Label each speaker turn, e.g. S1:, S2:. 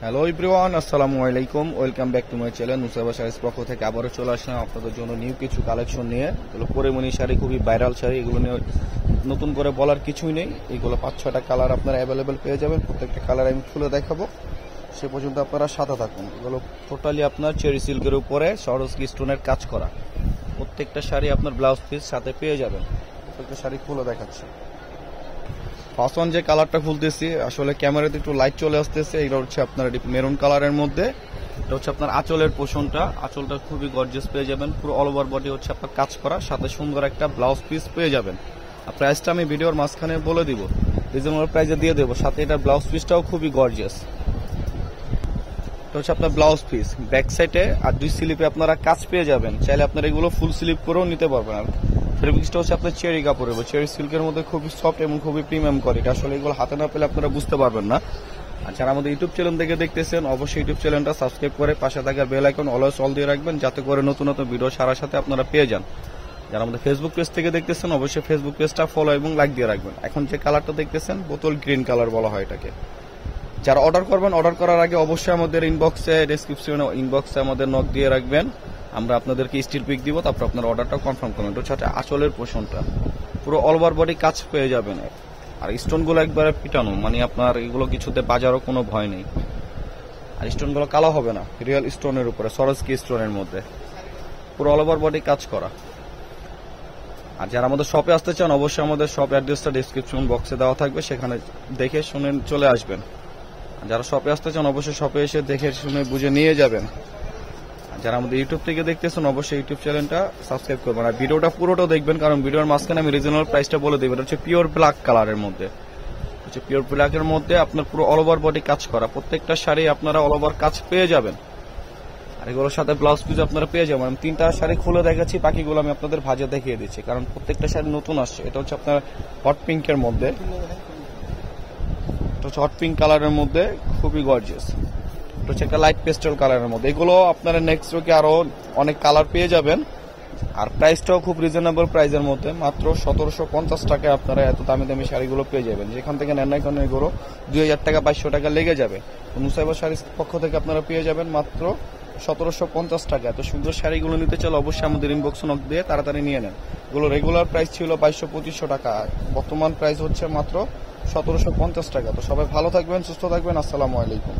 S1: Hello everyone, আসসালামু আলাইকুম। Welcome back to my channel Nusaiba saris পক্ষ থেকে আবারও চলে আসলাম আপনাদের জন্য নিউ কিছু কালেকশন নিয়ে। এগুলো পরিমণি শাড়ি, খুবই ভাইরাল শাড়ি। এগুলো নিয়ে নতুন করে বলার কিছুই নেই। এগুলো 5-6টা কালার আপনারা অ্যাভেলেবেল পেয়ে যাবেন। প্রত্যেকটা কালার আমি খুলে দেখাবো, সে পর্যন্ত আপনারা সাথে থাকুন। এগুলো টোটালি আপনার চেরি সিল্কের উপরে সরস্কি স্টোনের কাজ করা। প্রত্যেকটা শাড়ি আপনার ব্লাউজ পিস সাথে পেয়ে যাবেন। প্রত্যেকটা শাড়ি খুলে দেখাচ্ছি। ফার্স্ট ওয়ান যে কালারটা খুলতেছি, আসলে ক্যামেরাতে একটু লাইট চলে আসতেছে। এটা হচ্ছে আপনার মেরুন কালারের মধ্যে। এটা হচ্ছে আপনার আঁচলের পোর্শনটা। আঁচলটা খুবই গর্জিয়াস পেয়ে যাবেন। পুরো অল ওভার বডি হচ্ছে আপনার কাজ করা, সাথে সুন্দর একটা ব্লাউজ পিস পেয়ে যাবেন। আর প্রাইসটা আমি ভিডিওর মাঝখানে বলে দিব, রিজনেবল প্রাইসে দিয়ে দেবো। সাথে এটা ব্লাউজ পিসটাও খুবই গর্জিয়াস। এটা হচ্ছে আপনার ব্লাউজ পিস, ব্যাক সাইডে আর 2 স্লিপে আপনারা কাজ পেয়ে যাবেন। চাইলে আপনারা এগুলো ফুল স্লিপ করেও নিতে পারবেন। আর ফেব্রিক্সটা হচ্ছে আপনার চেরি কাপড়ের, চেরি সিল্কের মধ্যে খুবই সফট এবং খুবই প্রিমিয়াম কোয়ালিটি। আসলে এগুলো হাতে না পেলে আপনারা বুঝতে পারবেন না। আর যারা আমাদের ইউটিউব চ্যানেল থেকে দেখতেছেন, অবশ্যই ইউটিউব চ্যানেলটা সাবস্ক্রাইব করে পাশে থাকা বেল আইকন অলওয়েজ অল দিয়ে রাখবেন, যাতে করে নতুন নতুন ভিডিও সারার সাথে আপনারা পেয়ে যান। যারা আমাদের ফেসবুক পেজ থেকে দেখতেছেন, অবশ্যই ফেসবুক পেজটা ফলো এবং লাইক দিয়ে রাখবেন। এখন যে কালারটা দেখতেছেন, বোতল গ্রিন কালার বলা হয় এটাকে। যারা অর্ডার করবেন, অর্ডার করার আগে অবশ্যই আমাদের ইনবক্সে, ডেসক্রিপশনে ইনবক্সে আমাদের নক দিয়ে রাখবেন। আমরা আপনাদেরকে স্টিল পিক দিব, তারপর আপনার অর্ডারটা কনফার্ম করবেন। এটা হচ্ছে আঁচলের পোর্শনটা, পুরো অল ওভার বডি কাজ পেয়ে যাবেন। আর স্টোনগুলো একবারে পিটানো, মানে আপনার এগুলো কিছুতে বাজারও কোনো ভয় নেই। আর স্টোনগুলো কালো হবে না, রিয়েল স্টোনের উপরে, সরস্কি স্টোনের মধ্যে পুরো অল ওভার বডি কাজ করা। আর যারা আমাদের শপে আসতে চান, অবশ্যই আমাদের শপ অ্যাড্রেসটা ডেসক্রিপশন বক্সে দেওয়া থাকবে, সেখানে দেখে শুনে চলে আসবেন। যারা শপে আসতে চান, অবশ্যই শপে এসে দেখে শুনে বুঝে নিয়ে যাবেন। যারা আমাদের ইউটিউব থেকে দেখতেছেন, অবশ্যই ইউটিউব চ্যানেলটা সাবস্ক্রাইব করবেন। আর ভিডিওটা পুরোটা দেখবেন, কারণ ভিডিওর মাঝখানে আমি রিজনেবল প্রাইসটা বলে দেবো। এটা হচ্ছে পিওর ব্ল্যাক কালারের মধ্যে, হচ্ছে পিওর ব্ল্যাকের মধ্যে আপনার পুরো অল ওভার বডি কাজ করা। প্রত্যেকটা শাড়ি আপনারা অল ওভার কাজ পেয়ে যাবেন। আর এগুলোর সাথে ব্লাউজ পিস আপনারা পেয়ে যাবেন। আমি 3টা শাড়ি খুলে দেখাচ্ছি, বাকিগুলো আমি আপনাদের ভাজে দেখিয়ে দিচ্ছি, কারণ প্রত্যেকটা শাড়ি নতুন আসছে। এটা হচ্ছে আপনার হট পিঙ্কের মধ্যে, হট পিঙ্ক কালারের মধ্যে, খুবই গর্জিয়াস। এটা হচ্ছে একটা লাইট পেস্টেল কালারের মধ্যে। এগুলো আপনারা নেক্সট উইকে আরো অনেক কালার পেয়ে যাবেন। আর প্রাইসটাও খুব রিজনেবল প্রাইসের মধ্যে, মাত্র 1750 টাকায় আপনারা এত দামি দামি শাড়িগুলো পেয়ে যাবেন। যেখান থেকে নেন না কেন এগুলো 2000 টাকা 2200 টাকা লেগে যাবে। নুসাইবা শাড়ির পক্ষ থেকে আপনারা পেয়ে যাবেন মাত্র 1750 টাকা। এত সুন্দর শাড়িগুলো নিতে চাইলে অবশ্যই আমাদের ইনবক্স নক দিয়ে তাড়াতাড়ি নিয়ে নেন। এগুলো রেগুলার প্রাইস ছিল 2200-2500 টাকা, বর্তমান প্রাইস হচ্ছে মাত্র 1750 টাকা। তো সবাই ভালো থাকবেন, সুস্থ থাকবেন। আসসালামু আলাইকুম।